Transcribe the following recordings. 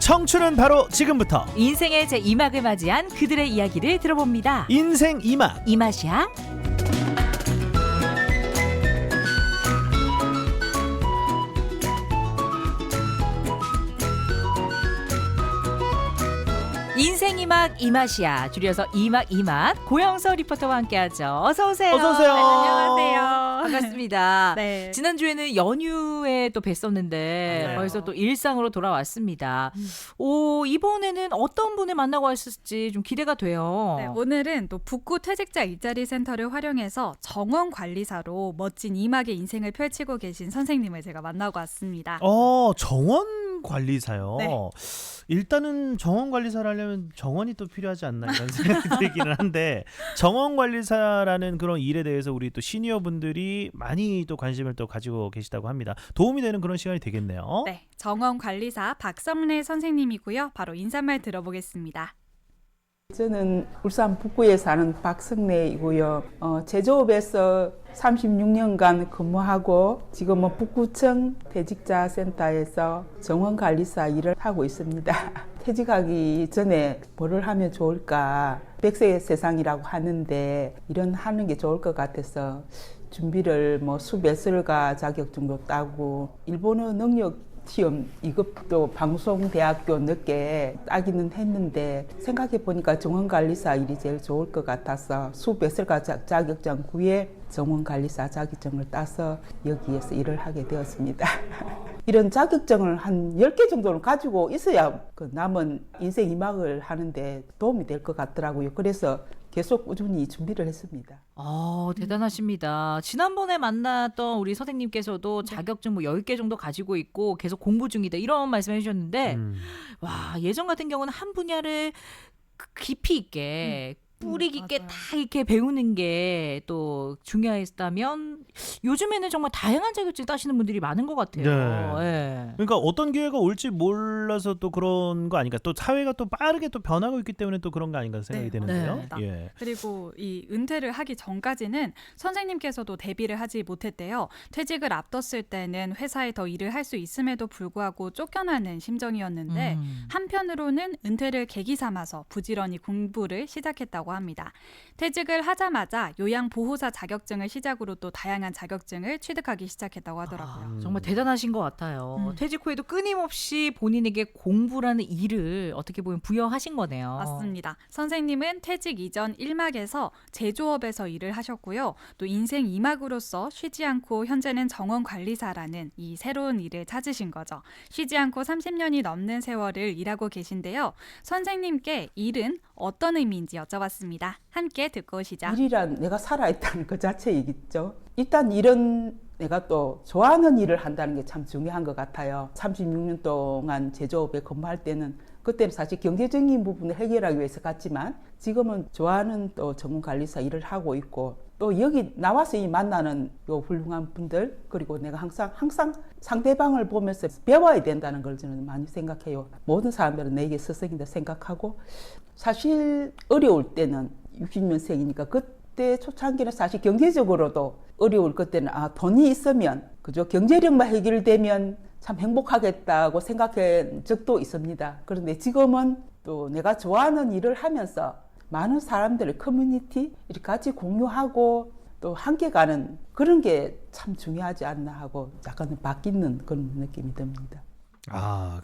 청춘은 바로 지금부터. 인생의 제2막을 맞이한 그들의 이야기를 들어봅니다. 인생 2막. 이 맛이야. 인생 2막 이 맛이야. 줄여서 2막 이 맛. 고영서 리포터와 함께하죠. 어서 오세요. 어서 오세요. 네, 안녕하세요. 반갑습니다. 네. 지난주에는 연휴에 또 뵀었는데 맞아요. 벌써 또 일상으로 돌아왔습니다. 이번에는 어떤 분을 만나고 왔을지 좀 기대가 돼요. 네, 오늘은 또 북구 퇴직자 일자리 센터를 활용해서 정원 관리사로 멋진 2막의 인생을 펼치고 계신 선생님을 제가 만나고 왔습니다. 정원 관리사요. 네. 일단은 정원 관리사를 하려면 정원이 또 필요하지 않나 이런 생각이 들기는 한데, 정원 관리사라는 그런 일에 대해서 우리 또 시니어 분들이 많이 또 관심을 또 가지고 계시다고 합니다. 도움이 되는 그런 시간이 되겠네요. 네, 정원 관리사 박성래 선생님이고요. 바로 인사말 들어보겠습니다. 저는 울산 북구에 사는 박성래이고요. 제조업에서 36년간 근무하고 지금은 북구청 퇴직자센터에서 정원관리사 일을 하고 있습니다. 퇴직하기 전에 뭐를 하면 좋을까? 100세 세상이라고 하는데 이런 하는 게 좋을 것 같아서 준비를 수배설가 자격증도 따고 일본어 능력 시험 2급도 방송대학교 늦게 따기는 했는데, 생각해 보니까 정원관리사 일이 제일 좋을 것 같아서 수배설가 자격증 후에 정원관리사 자격증을 따서 여기에서 일을 하게 되었습니다. 이런 자격증을 한 10개 정도는 가지고 있어야 그 남은 인생 2막을 하는데 도움이 될 것 같더라고요. 그래서 계속 꾸준히 준비를 했습니다. 대단하십니다. 지난번에 만났던 우리 선생님께서도 자격증 10개 정도 가지고 있고 계속 공부 중이다 이런 말씀해 주셨는데 와, 예전 같은 경우는 한 분야를 깊이 있게 뿌리 깊게 맞아요. 다 이렇게 배우는 게 또 중요했다면 요즘에는 정말 다양한 자격증 따시는 분들이 많은 것 같아요. 네. 그러니까 어떤 기회가 올지 몰라서 또 그런 거 아닌가. 또 사회가 또 빠르게 또 변하고 있기 때문에 또 그런 거 아닌가 생각이 네, 되는데요. 맞습니다. 예. 그리고 이 은퇴를 하기 전까지는 선생님께서도 대비를 하지 못했대요. 퇴직을 앞뒀을 때는 회사에 더 일을 할 수 있음에도 불구하고 쫓겨나는 심정이었는데 한편으로는 은퇴를 계기 삼아서 부지런히 공부를 시작했다고 합니다. 퇴직을 하자마자 요양보호사 자격증을 시작으로 또 다양한 자격증을 취득하기 시작했다고 하더라고요. 정말 대단하신 것 같아요. 퇴직 후에도 끊임없이 본인에게 공부라는 일을 어떻게 보면 부여하신 거네요. 맞습니다. 선생님은 퇴직 이전 1막에서 제조업에서 일을 하셨고요. 또 인생 2막으로서 쉬지 않고 현재는 정원관리사라는 이 새로운 일을 찾으신 거죠. 쉬지 않고 30년이 넘는 세월을 일하고 계신데요. 선생님께 일은 어떤 의미인지 여쭤봤습니다. 함께 듣고 오시죠. 일이란 내가 살아있다는 그 자체이겠죠. 일단 일은 내가 또 좋아하는 일을 한다는 게 참 중요한 것 같아요. 36년 동안 제조업에 근무할 때는 그때는 사실 경제적인 부분을 해결하기 위해서 갔지만 지금은 좋아하는 또 전문관리사 일을 하고 있고, 또 여기 나와서 이 만나는 요 훌륭한 분들, 그리고 내가 항상 상대방을 보면서 배워야 된다는 걸 저는 많이 생각해요. 모든 사람들은 내게 스승이다 생각하고, 사실 어려울 때는 60년생이니까 그때 초창기는 사실 경제적으로도 어려울 그때는 돈이 있으면 그저 경제력만 해결되면 참 행복하겠다고 생각한 적도 있습니다. 그런데 지금은 또 내가 좋아하는 일을 하면서 많은 사람들의 커뮤니티 이렇게 같이 공유하고 또 함께 가는 그런 게 참 중요하지 않나 하고 약간 바뀌는 그런 느낌이 듭니다.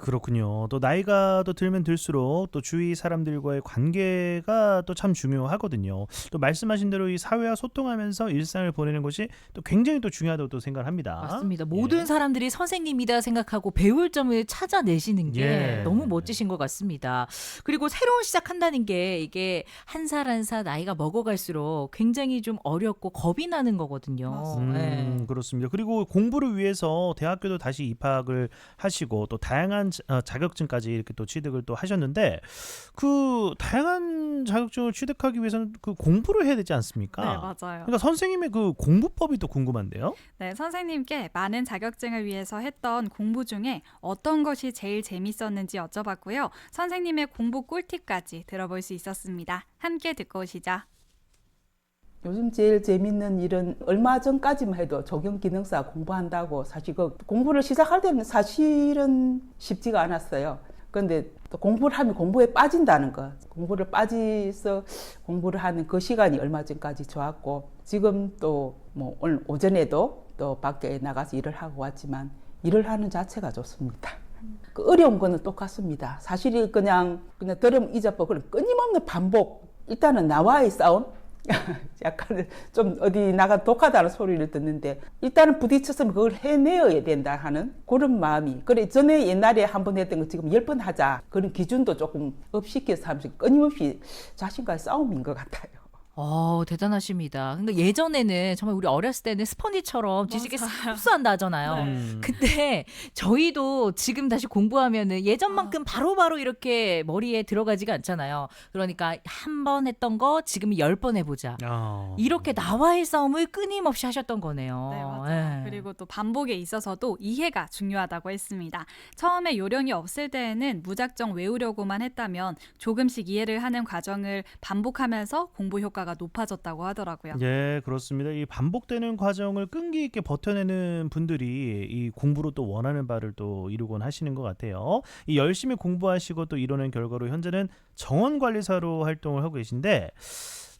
그렇군요. 또 나이가 또 들면 들수록 또 주위 사람들과의 관계가 또 참 중요하거든요. 또 말씀하신 대로 이 사회와 소통하면서 일상을 보내는 것이 또 굉장히 또 중요하다고 또 생각을 합니다. 맞습니다. 모든 사람들이 선생님이다 생각하고 배울 점을 찾아내시는 게 너무 멋지신 것 같습니다. 그리고 새로운 시작한다는 게 이게 한 살 한 살 나이가 먹어갈수록 굉장히 좀 어렵고 겁이 나는 거거든요. 그렇습니다. 그리고 공부를 위해서 대학교도 다시 입학을 하시고 또 다양한 자격증까지 이렇게 또 취득을 또 하셨는데, 그 다양한 자격증을 취득하기 위해서는 그 공부를 해야 되지 않습니까? 네, 맞아요. 그러니까 선생님의 그 공부법이 또 궁금한데요. 네, 선생님께 많은 자격증을 위해서 했던 공부 중에 어떤 것이 제일 재밌었는지 여쭤봤고요. 선생님의 공부 꿀팁까지 들어볼 수 있었습니다. 함께 듣고 오시죠. 요즘 제일 재밌는 일은 얼마 전까지만 해도 적용기능사 공부한다고 사실 그 공부를 시작할 때는 사실은 쉽지가 않았어요. 근데 또 공부를 하면 공부에 빠진다는 거. 공부를 빠져서 공부를 하는 그 시간이 얼마 전까지 좋았고, 지금 또 뭐 오늘 오전에도 또 밖에 나가서 일을 하고 왔지만 일을 하는 자체가 좋습니다. 그 어려운 거는 똑같습니다. 사실이 그냥 들으면 잊어버리고 그런 끊임없는 반복. 일단은 나와의 싸움. 약간 좀 어디 나가 독하다는 소리를 듣는데 일단은 부딪혔으면 그걸 해내어야 된다 하는 그런 마음이. 그래 전에 옛날에 한 번 했던 거 지금 10번 하자. 그런 기준도 조금 업시켜서 하면서 끊임없이 자신과의 싸움인 것 같아요. 대단하십니다. 그러니까 예전에는 정말 우리 어렸을 때는 스펀지처럼 지식이 흡수한다 하잖아요. 근데 저희도 지금 다시 공부하면은 예전만큼 바로바로 이렇게 머리에 들어가지가 않잖아요. 그러니까 한 번 했던 거 지금 10번 해보자. 이렇게 나와의 싸움을 끊임없이 하셨던 거네요. 네, 맞아요. 예. 그리고 또 반복에 있어서도 이해가 중요하다고 했습니다. 처음에 요령이 없을 때에는 무작정 외우려고만 했다면 조금씩 이해를 하는 과정을 반복하면서 공부 효과가 높아졌다고 하더라고요. 예, 그렇습니다. 이 반복되는 과정을 끈기 있게 버텨내는 분들이 이 공부로 또 원하는 바를 또 이루곤 하시는 것 같아요. 이 열심히 공부하시고 또 이뤄낸 결과로 현재는 정원관리사로 활동을 하고 계신데,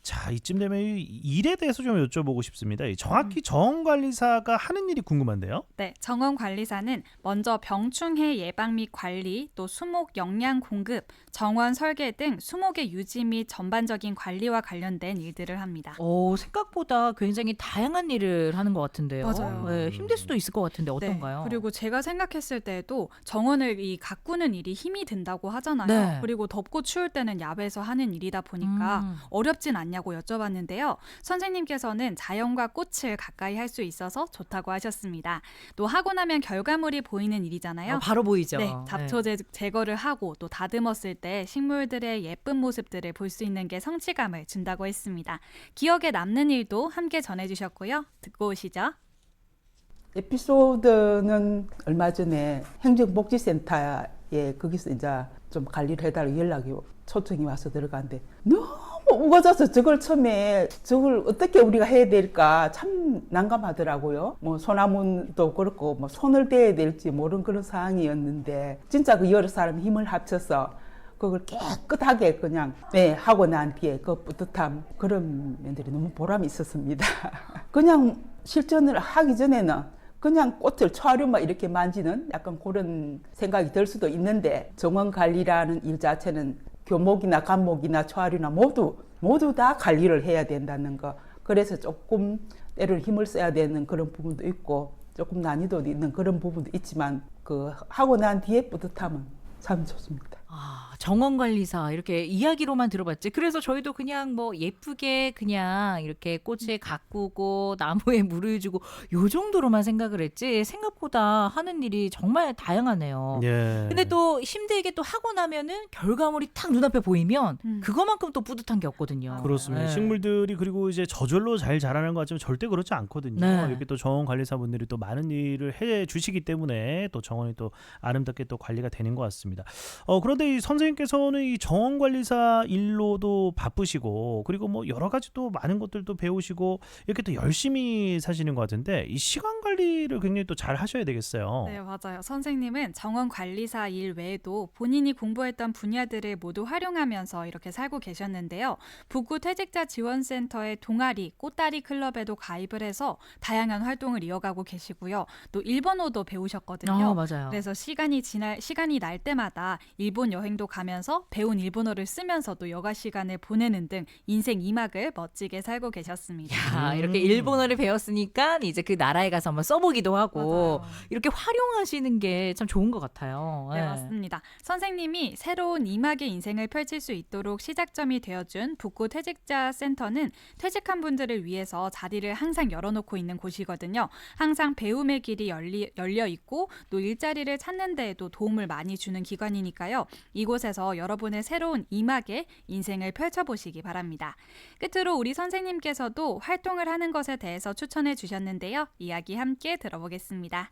자, 이쯤 되면 이 일에 대해서 좀 여쭤보고 싶습니다. 이 정확히 정원관리사가 하는 일이 궁금한데요. 네, 정원관리사는 먼저 병충해 예방 및 관리, 또 수목 영양 공급, 정원 설계 등 수목의 유지 및 전반적인 관리와 관련된 일들을 합니다. 생각보다 굉장히 다양한 일을 하는 것 같은데요. 맞아요. 네, 힘들 수도 있을 것 같은데 어떤가요? 네, 그리고 제가 생각했을 때도 정원을 가꾸는 일이 힘이 든다고 하잖아요. 네. 그리고 덥고 추울 때는 야외에서 하는 일이다 보니까 어렵진 않냐고 여쭤봤는데요. 선생님께서는 자연과 꽃을 가까이 할 수 있어서 좋다고 하셨습니다. 또 하고 나면 결과물이 보이는 일이잖아요. 바로 보이죠. 네, 잡초 제거를 하고 또 다듬었을 때 식물들의 예쁜 모습들을 볼 수 있는 게 성취감을 준다고 했습니다. 기억에 남는 일도 함께 전해주셨고요. 듣고 오시죠. 에피소드는 얼마 전에 행정복지센터에 거기서 이제 좀 관리를 해달라고 연락이 초청이 와서 들어가는데 너무 우거져서 저걸 어떻게 우리가 해야 될까 참 난감하더라고요. 뭐 소나무도 그렇고 뭐 손을 대야 될지 모르는 그런 상황이었는데 진짜 그 여러 사람 힘을 합쳐서 그걸 깨끗하게 그냥 하고 난 뒤에 그 뿌듯함, 그런 면들이 너무 보람이 있었습니다. 그냥 실전을 하기 전에는 그냥 꽃을 초하루만 이렇게 만지는 약간 그런 생각이 들 수도 있는데, 정원 관리라는 일 자체는 교목이나 간목이나 초하루나 모두 다 관리를 해야 된다는 거. 그래서 조금 때로는 힘을 써야 되는 그런 부분도 있고 조금 난이도도 있는 그런 부분도 있지만 그 하고 난 뒤에 뿌듯함은 참 좋습니다. 정원관리사 이렇게 이야기로만 들어봤지. 그래서 저희도 그냥 뭐 예쁘게 그냥 이렇게 꽃을 가꾸고 나무에 물을 주고 요 정도로만 생각을 했지, 생각보다 하는 일이 정말 다양하네요. 예. 근데 또 힘들게 또 하고 나면은 결과물이 딱 눈앞에 보이면 그거만큼 또 뿌듯한 게 없거든요. 그렇습니다. 네. 식물들이 그리고 이제 저절로 잘 자라는 것 같지만 절대 그렇지 않거든요. 네. 이렇게 또 정원관리사분들이 또 많은 일을 해 주시기 때문에 또 정원이 또 아름답게 또 관리가 되는 것 같습니다. 그런데 이 선생님께서는 이 정원관리사 일로도 바쁘시고 그리고 뭐 여러 가지 또 많은 것들도 배우시고 이렇게 또 열심히 사시는 것 같은데 이 시간 관리를 굉장히 또 잘 하셔야 되겠어요. 네, 맞아요. 선생님은 정원관리사 일 외에도 본인이 공부했던 분야들을 모두 활용하면서 이렇게 살고 계셨는데요. 북구 퇴직자 지원센터의 동아리, 꽃다리 클럽에도 가입을 해서 다양한 활동을 이어가고 계시고요. 또 일본어도 배우셨거든요. 맞아요. 그래서 시간이 날 때마다 일본 여행도 가면서 배운 일본어를 쓰면서 또 여가 시간을 보내는 등 인생 2막을 멋지게 살고 계셨습니다. 이렇게 일본어를 배웠으니까 이제 그 나라에 가서 한번 써보기도 하고 맞아요. 이렇게 활용하시는 게 참 좋은 것 같아요. 네, 맞습니다. 선생님이 새로운 2막의 인생을 펼칠 수 있도록 시작점이 되어준 북구 퇴직자 센터는 퇴직한 분들을 위해서 자리를 항상 열어놓고 있는 곳이거든요. 항상 배움의 길이 열려 있고 또 일자리를 찾는 데에도 도움을 많이 주는 기관이니까요. 이곳에서 여러분의 새로운 2막의 인생을 펼쳐보시기 바랍니다. 끝으로 우리 선생님께서도 활동을 하는 것에 대해서 추천해 주셨는데요. 이야기 함께 들어보겠습니다.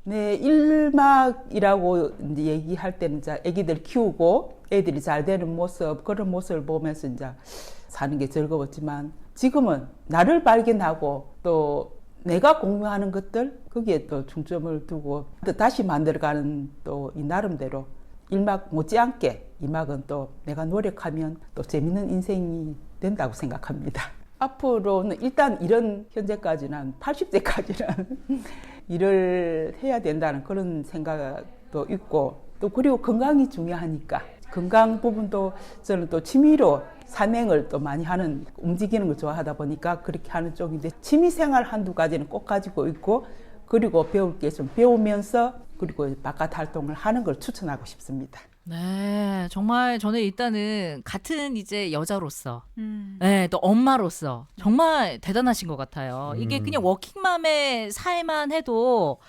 네, 1막이라고 이제 얘기할 때는 이제 애기들 키우고 애들이 잘 되는 모습, 그런 모습을 보면서 이제 사는 게 즐거웠지만 지금은 나를 발견하고 또 내가 공유하는 것들, 거기에 또 중점을 두고 또 다시 만들어가는 또 이 나름대로 1막 못지않게 2막은 또 내가 노력하면 또 재밌는 인생이 된다고 생각합니다. 앞으로는 일단 이런 현재까지는 80세까지는 일을 해야 된다는 그런 생각도 있고 또 그리고 건강이 중요하니까 건강 부분도 저는 또 취미로 산행을 또 많이 하는 움직이는 걸 좋아하다 보니까 그렇게 하는 쪽인데 취미생활 한두 가지는 꼭 가지고 있고 그리고 배울 게 좀 배우면서 그리고 바깥 활동을 하는 걸 추천하고 싶습니다. 네, 정말 저는 일단은 같은 이제 여자로서, 네, 또 엄마로서 정말 대단하신 것 같아요. 이게 그냥 워킹맘의 살만 해도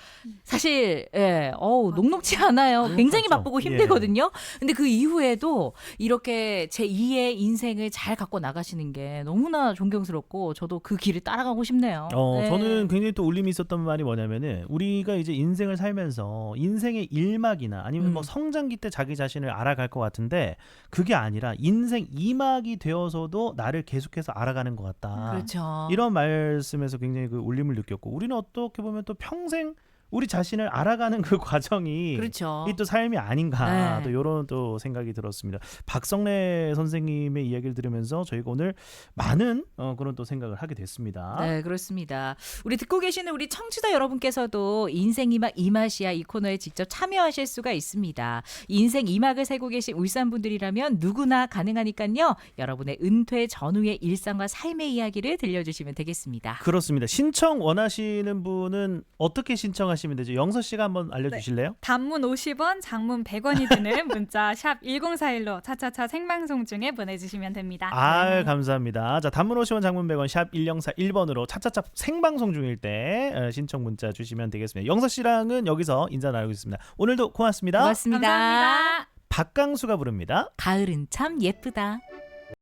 사실, 예, 녹록지 않아요. 굉장히 바쁘고 힘들거든요. 근데 그 이후에도 이렇게 제 2의 인생을 잘 갖고 나가시는 게 너무나 존경스럽고 저도 그 길을 따라가고 싶네요. 네. 저는 굉장히 또 울림이 있었던 말이 뭐냐면은 우리가 이제 인생을 살면서 인생의 일막이나 아니면 뭐 성장기 때 자기 자신을 알아갈 것 같은데 그게 아니라 인생 2막이 되어서도 나를 계속해서 알아가는 것 같다. 그렇죠. 이런 말씀에서 굉장히 그 울림을 느꼈고 우리는 어떻게 보면 또 평생 우리 자신을 알아가는 그 과정이 그렇죠. 이 또 삶이 아닌가 네. 또 이런 또 생각이 들었습니다. 박성래 선생님의 이야기를 들으면서 저희가 오늘 많은 그런 또 생각을 하게 됐습니다. 네, 그렇습니다. 우리 듣고 계시는 우리 청취자 여러분께서도 인생 이막 이맛이야 이 코너에 직접 참여하실 수가 있습니다. 인생 이막을 살고 계신 울산 분들이라면 누구나 가능하니까요. 여러분의 은퇴 전후의 일상과 삶의 이야기를 들려주시면 되겠습니다. 그렇습니다. 신청 원하시는 분은 어떻게 신청하시면 되죠? 영서 씨가 한번 알려주실래요? 단문 50원, 장문 100원이 드는 문자 샵 1041로 차차차 생방송 중에 보내주시면 됩니다. 감사합니다. 자, 단문 50원, 장문 100원 샵 1041번으로 차차차 생방송 중일 때 신청 문자 주시면 되겠습니다. 영서 씨랑은 여기서 인사 나누겠습니다. 오늘도 고맙습니다. 고맙습니다. 감사합니다. 박강수가 부릅니다. 가을은 참 예쁘다.